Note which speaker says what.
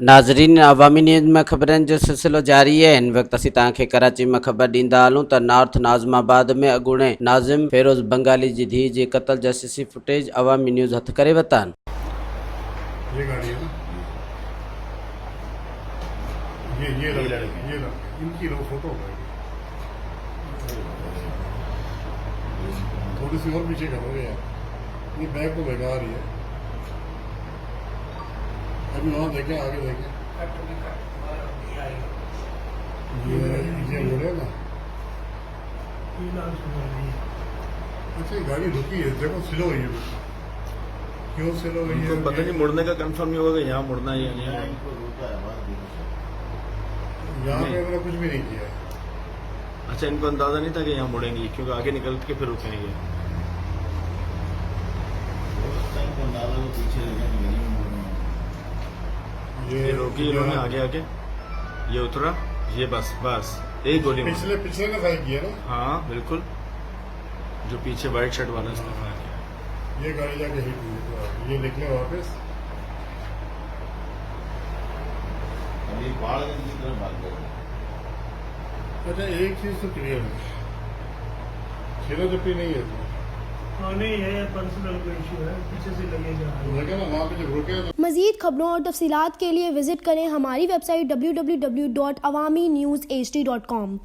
Speaker 1: नाज़रीन, अवामी न्यूज़ में ख़बरनि जो सिलसिलो जारी है। इन वक्त असीं तव्हांखे कराची में ख़बर ॾींदा हलूं त नॉर्थ नाज़िमाबाद में अॻूणे नाज़िम फ़िरोज़ बंगाली जी धीउ जे क़त्ल जा सीसी फुटेज अवामी न्यूज़ हथ करे वरिता आहिनि।
Speaker 2: ये गाड़ी है ना, ये इनकी लो फोटो थोड़ी सी और पीछे करोगे यार, ये बैग तो बेकार ही है। अभी वहाँ देखें, आगे देखें, ये मुड़े ना। अच्छा, ये गाड़ी रुकी है, देखो स्लो हुई है। क्यों स्लो हुई है?
Speaker 3: पता नहीं, मुड़ने का कंफर्म नहीं होगा कि यहाँ मुड़ना है या नहीं।
Speaker 2: यहाँ पे मैंने कुछ भी नहीं किया।
Speaker 3: अच्छा, इनको अंदाजा नहीं था कि यहाँ मुड़ेंगे, क्योंकि आगे निकल के फिर रुकेंगे। ये रोकी इन्होंने आगे आके, ये उतरा, ये बस एक गोली
Speaker 2: पिछले ने फायर किया ना।
Speaker 3: हाँ बिल्कुल, जो पीछे व्हाइट शर्ट वाला उसने फायर किया।
Speaker 2: ये गाड़ी जाके हिट हुई, ये निकले वापस। अच्छा, एक चीज तो क्लियर है, छेड़ा जप्पी नहीं है।
Speaker 4: नहीं है, पर्सनल कोई इशू है, पीछे से लगेगा।
Speaker 2: ना वहाँ पे जब रुके तो।
Speaker 5: मज़ीद खबरों और तफसीलात के लिए विजिट करें हमारी वेबसाइट www.awamiNewsHD.com।